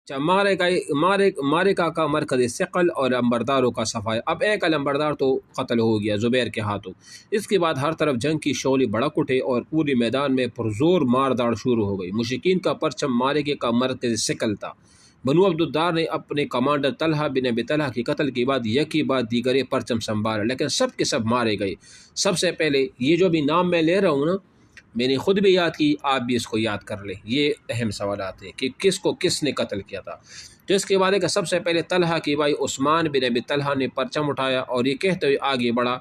اچھا، مارکا کا مرکز ثقل اور لمبرداروں کا صفحہ۔ اب ایک لمبردار تو قتل ہو گیا زبیر کے ہاتھوں۔ اس کے بعد ہر طرف جنگ کی شعلے بھڑک اٹھے اور پورے میدان میں پرزور مار داڑ شروع ہو گئی۔ مشرکین کا پرچم مارکے کا مرکز ثقل تھا۔ بنو عبدالدار نے اپنے کمانڈر طلحہ بن ابی طلحہ کے قتل کے بعد یکی بعد دیگرے پرچم سنبھالا، لیکن سب کے سب مارے گئے۔ سب سے پہلے یہ جو بھی نام میں لے رہا ہوں نا، میں نے خود بھی یاد کی، آپ بھی اس کو یاد کر لیں، یہ اہم سوالات ہیں کہ کس کو کس نے قتل کیا تھا۔ تو اس کے بعد کہ سب سے پہلے طلحہ کی بھائی عثمان بن ابی طلحہ نے پرچم اٹھایا اور یہ کہتے ہوئے آگے بڑھا،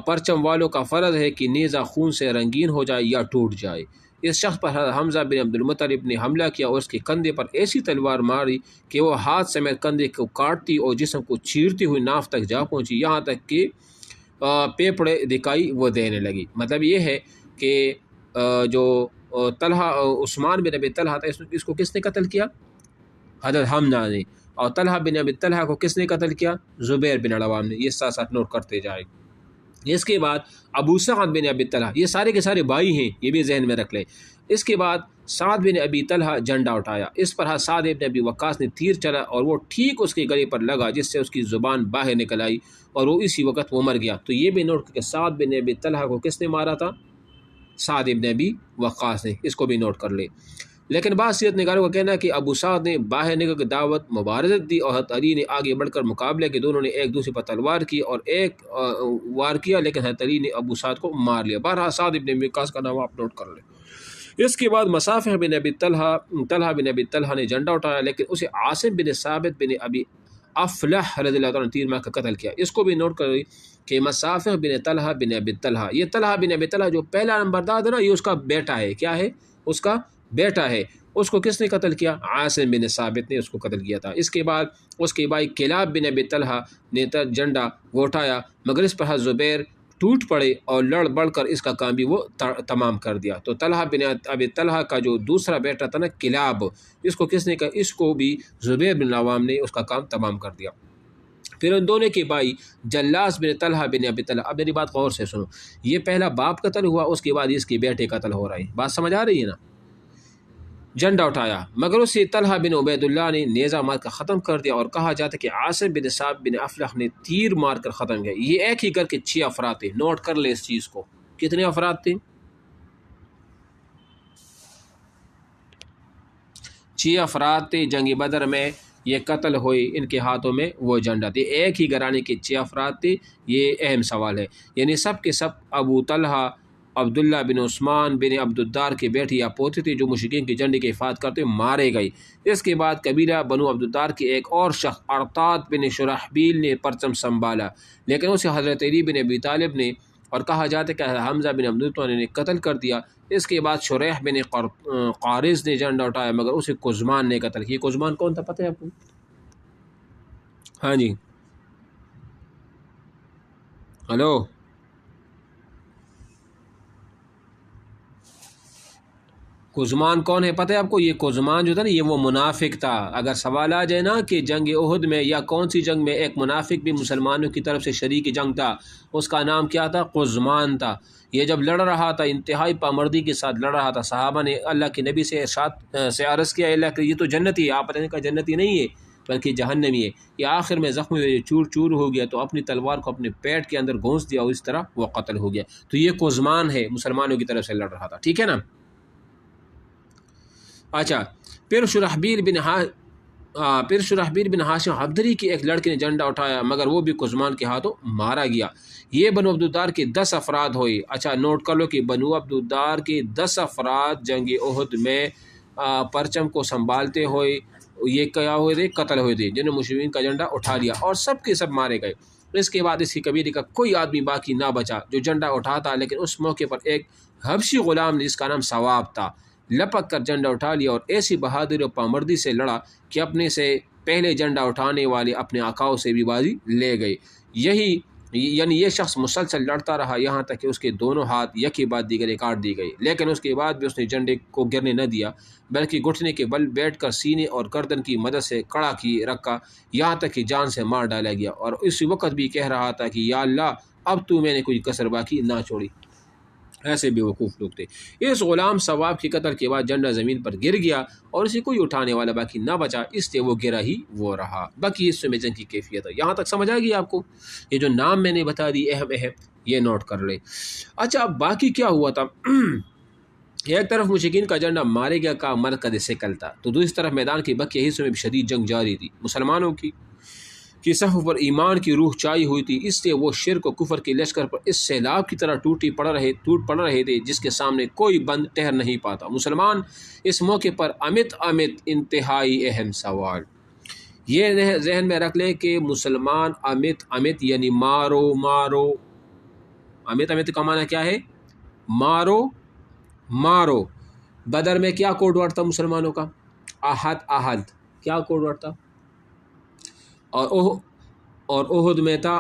پرچم والوں کا فرض ہے کہ نیزہ خون سے رنگین ہو جائے یا ٹوٹ جائے۔ اس شخص پر حمزہ بن عبد المطلب نے حملہ کیا اور اس کے کندھے پر ایسی تلوار ماری کہ وہ ہاتھ سمیت کندھے کو کاٹتی اور جسم کو چیرتی ہوئی ناف تک جا پہنچی، یہاں تک کہ پیپڑے دکھائی وہ دینے لگی۔ مطلب یہ ہے کہ جو طلحہ عثمان بن ابی طلحہ تھا، اس کو کس نے قتل کیا؟ حضرت حمزہ نے۔ اور طلحہ بن ابی طلحہ کو کس نے قتل کیا؟ زبیر بن العوام نے۔ یہ ساتھ ساتھ نوٹ کرتے جائے۔ اس کے بعد ابو سعد بن ابی طلحہ، یہ سارے کے سارے بھائی ہیں، یہ بھی ذہن میں رکھ لیں۔ اس کے بعد سعد بن ابی طلحہ جھنڈا اٹھایا، اس پر سعد بن ابی وقاص نے تیر چلا اور وہ ٹھیک اس کے گلے پر لگا، جس سے اس کی زبان باہر نکل آئی اور وہ اسی وقت وہ مر گیا۔ تو یہ بھی نوٹ کہ سعد بن ابی طلحہ کو کس نے مارا تھا؟ سعد بن ابی وقاص نے۔ اس کو بھی نوٹ کر لے۔ لیکن بعض سیرت نگاروں کا کہنا ہے کہ ابو سعد نے باہر نکل کے دعوت مبارزت دی اور حضرت علی نے آگے بڑھ کر مقابلہ کے دونوں نے ایک دوسرے پر تلوار کی اور ایک وار کیا، لیکن حضرت علی نے ابو سعد کو مار لیا۔ بہرحال سعد بن ابی وقاص کا نام آپ نوٹ کر لیں۔ اس کے بعد مصافح بن ابی طلحہ بن ابی طلحہ نے جھنڈا اٹھایا، لیکن اسے عاصم بن ثابت بن ابی افلح رضی اللہ تعالیٰ نے تیر مار کر قتل کیا۔ اس کو بھی نوٹ کر لیں کہ مصافح بن طلحہ بن ابی طلحہ، یہ طلحہ بن ابی طلحہ جو پہلا نمبردار ہے نا، یہ اس کا بیٹا ہے۔ کیا ہے؟ اس کا بیٹا ہے۔ اس کو کس نے قتل کیا؟ عاصم بن ثابت نے اس کو قتل کیا تھا۔ اس کے بعد اس کے بھائی کلاب بن ابی طلحہ نے جھنڈا وہ اٹھایا، مگر اس پر زبیر ٹوٹ پڑے اور لڑ بڑھ کر اس کا کام بھی وہ تمام کر دیا۔ تو طلحہ بن ابی طلحہ کا جو دوسرا بیٹا تھا نا کلاب، اس کو کس نے کہا؟ اس کو بھی زبیر بن العوام نے اس کا کام تمام کر دیا۔ پھر ان دونوں کے بھائی جلاس بن طلحہ بن ابی طلحہ، اب میری بات غور سے سنو، یہ پہلا باپ قتل ہوا، اس کے بعد اس کے بیٹے قتل ہو رہے ہیں، بات سمجھ آ رہی ہے نا؟ جھنڈا اٹھایا، مگر اسے طلحہ بن عبید اللہ نے نیزہ مار کر ختم کر دیا، اور کہا جاتا ہے کہ عاصم بن ثابت بن افلح نے تیر مار کر ختم کیا۔ یہ ایک ہی گھر کے 6 افراد تھے، نوٹ کر لیں اس چیز کو۔ کتنے افراد تھے؟ 6 افراد تھے۔ جنگ بدر میں یہ قتل ہوئے، ان کے ہاتھوں میں وہ جھنڈا تھے۔ ایک ہی گھرانے کے 6 افراد تھے، یہ اہم سوال ہے۔ یعنی سب کے سب ابو طلحہ عبداللہ بن عثمان بن عبدالدار کے بیٹے یا پوتے تھے، جو مشرکین کے جھنڈے کی حفاظت کرتے مارے گئے۔ اس کے بعد قبیلہ بنو عبدالدار کے ایک اور شخص ارطاد بن شرحبیل نے پرچم سنبھالا، لیکن اسے حضرت علی بن ابی طالب نے اور کہا جاتا ہے کہ حمزہ بن عبد المطلب نے قتل کر دیا۔ اس کے بعد شریح بن قارز نے جھنڈا اٹھایا، مگر اسے قزمان نے قتل کیا۔ قزمان کون تھا پتہ ہے آپ کو؟ ہاں جی، ہلو، قزمان کون ہے پتہ ہے آپ کو؟ یہ قزمان جو تھا نا، یہ وہ منافق تھا۔ اگر سوال آ جائے نا کہ جنگ احد میں یا کون سی جنگ میں ایک منافق بھی مسلمانوں کی طرف سے شریک جنگ تھا، اس کا نام کیا تھا؟ قزمان تھا۔ یہ جب لڑ رہا تھا، انتہائی پامردی کے ساتھ لڑ رہا تھا، صحابہ نے اللہ کے نبی سے عرض کیا، اللہ کہ یہ تو جنتی ہے۔ آپ نے کہا جنتی نہیں ہے بلکہ جہنمی ہے۔ یہ آخر میں زخمی ہوئے چور چور ہو گیا، تو اپنی تلوار کو اپنے پیٹ کے اندر گھونس دیا اور اس طرح وہ قتل ہو گیا۔ تو یہ قزمان ہے، مسلمانوں کی طرف سے لڑ رہا تھا، ٹھیک ہے نا؟ اچھا، پھر شرحبیل بن ہاشم حبدری کی ایک لڑکی نے جھنڈا اٹھایا، مگر وہ بھی قزمان کے ہاتھوں مارا گیا۔ یہ بنو عبدالدار کے 10 افراد ہوئے۔ اچھا، نوٹ کر لو کہ بنو عبدالدار کے 10 افراد جنگ احد میں پرچم کو سنبھالتے ہوئے یہ کیا ہوئے تھے؟ قتل ہوئے تھے، جنہوں نے مشرکین کا جھنڈا اٹھا لیا، اور سب کے سب مارے گئے۔ اس کے بعد اس کی قبیلے کا کوئی آدمی باقی نہ بچا جو جھنڈا اٹھاتا، لیکن اس موقع پر ایک حبشی غلام نے، جس کا نام ثواب تھا، لپک کر جھنڈا اٹھا لیا اور ایسی بہادری اور پامردی سے لڑا کہ اپنے سے پہلے جھنڈا اٹھانے والے اپنے آقاؤں سے بھی بازی لے گئے۔ یعنی یہ شخص مسلسل لڑتا رہا یہاں تک کہ اس کے دونوں ہاتھ یکی بعد دیگرے کاٹ دی گئی، لیکن اس کے بعد بھی اس نے جھنڈے کو گرنے نہ دیا، بلکہ گھٹنے کے بل بیٹھ کر سینے اور گردن کی مدد سے کڑا کی رکھا، یہاں تک کہ جان سے مار ڈالا گیا، اور اس وقت بھی کہہ رہا تھا کہ یا اللہ، اب تو میں نے کوئی کسر باقی نہ چھوڑی۔ ایسے بیوقوف لوگ تھے۔ اس غلام ثواب کے قتل کے بعد جھنڈا زمین پر گر گیا اور اسے کوئی اٹھانے والا باقی نہ بچا، اس لیے وہ گرا ہی وہ رہا۔ باقی اس میں جنگ کی کیفیت ہے، یہاں تک سمجھ آ گئی آپ کو؟ یہ جو نام میں نے بتا دی اہم یہ نوٹ کر لیں۔ اچھا اب باقی کیا ہوا تھا؟ ایک طرف مشرکین کا جھنڈا مارے گیا کا مرکز ثقل تھا، تو دوسری طرف میدان کے بقیہ حصوں میں بھی شدید جنگ جاری تھی۔ مسلمانوں کی صفوں پر ایمان کی روح چائی ہوئی تھی، اس لیے وہ شرک و کفر کے لشکر پر اس سیلاب کی طرح ٹوٹ پڑ رہے تھے جس کے سامنے کوئی بند ٹہر نہیں پاتا۔ مسلمان اس موقع پر امت انتہائی اہم سوال یہ ذہن میں رکھ لیں کہ مسلمان امت یعنی مارو امت کا معنی کیا ہے؟ مارو۔ بدر میں کیا کوڈ ورڈ تھا مسلمانوں کا؟ احد کیا کوڈ ورڈ تھا؟ اور احد میں تھا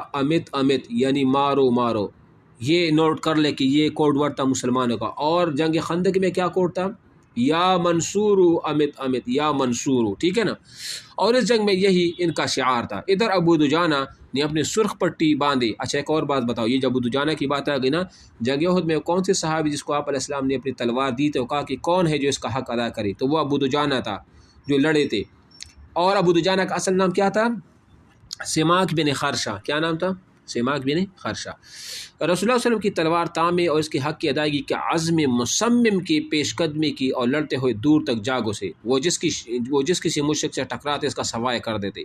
امت یعنی مارو۔ یہ نوٹ کر لے کہ یہ کوڈ ورڈ تھا مسلمانوں کا۔ اور جنگ خندق میں کیا کوڈ تھا؟ یا منصورو امت یا منصورو، ٹھیک ہے نا؟ اور اس جنگ میں یہی ان کا شعار تھا۔ ادھر ابو دجانہ نے اپنی سرخ پٹی باندھی۔ اچھا ایک اور بات بتاؤ، یہ جب ابو دجانہ کی بات آ گئی نا، جنگ احد میں کون سے صحابی جس کو آپ علیہ السلام نے اپنی تلوار دی تھی، وہ کہا کہ کون ہے جو اس کا حق ادا کرے، تو وہ ابو دجانہ تھا جو لڑے تھے۔ اور ابو دجانہ کا اصل نام کیا تھا؟ سماک بن خرشہ۔ کیا نام تھا؟ سماک بن خرشہ۔ رسول اللہ صلی اللہ علیہ وسلم کی تلوار تامے اور اس کے حق کی ادائیگی کے عزم مصمم کی پیش قدمی کی اور لڑتے ہوئے دور تک جاگو سے وہ جس کسی مشرک سے ٹکراتے اس کا سوائے کر دیتے۔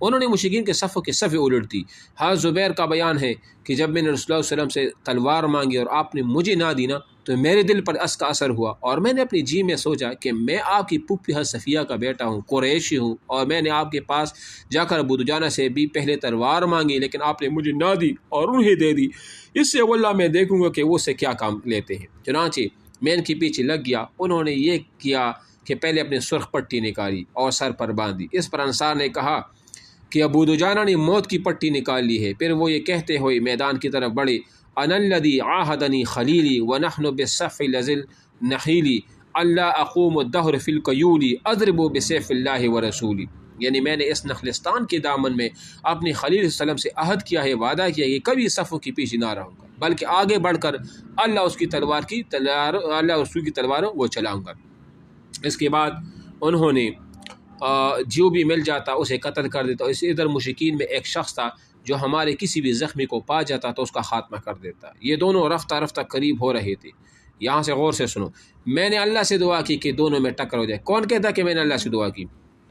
انہوں نے مشرکین کے صفوں کے صفیں الٹتی۔ حضرت زبیر کا بیان ہے کہ جب میں نے رسول اللہ صلی اللہ علیہ وسلم سے تلوار مانگی اور آپ نے مجھے نہ دی نا، تو میرے دل پر اس کا اثر ہوا اور میں نے اپنی جی میں سوچا کہ میں آپ کی پھپھی حضرت صفیہ کا بیٹا ہوں، قریشی ہوں، اور میں نے آپ کے پاس جا کر ابو دجانہ سے بھی پہلے تلوار مانگی لیکن آپ نے مجھے نہ دی اور انہیں دے دی، اس سے واللہ میں دیکھوں گا کہ وہ سے کیا کام لیتے ہیں۔ چنانچہ میں ان کے پیچھے لگ گیا۔ انہوں نے یہ کیا کہ پہلے اپنی سرخ پٹی نکالی اور سر پر باندھی۔ اس پر انصار نے کہا کہ ابو دجانہ نے موت کی پٹی نکال لی ہے۔ پھر وہ یہ کہتے ہوئے میدان کی طرف بڑھے، انا الذی عاہدنی خلیلی ونحن بالصف لذل نخیلی اللہ اقوم الدہر فی القیولی اضرب بسیف اللہ ورسولی، یعنی میں نے اس نخلستان کے دامن میں اپنی خلیل صلی اللہ علیہ وسلم سے عہد کیا ہے، وعدہ کیا ہے کہ کبھی صفوں کے پیچھے نہ رہوں گا بلکہ آگے بڑھ کر اللہ رسول کی تلواروں وہ چلاؤں گا۔ اس کے بعد انہوں نے جو بھی مل جاتا اسے قتل کر دیتا۔ اسی ادھر مشرکین میں ایک شخص تھا جو ہمارے کسی بھی زخمی کو پا جاتا تو اس کا خاتمہ کر دیتا۔ یہ دونوں رفتہ رفتہ قریب ہو رہے تھے۔ یہاں سے غور سے سنو، میں نے اللہ سے دعا کی کہ دونوں میں ٹکر ہو جائے۔ کون کہتا کہ میں نے اللہ سے دعا کی؟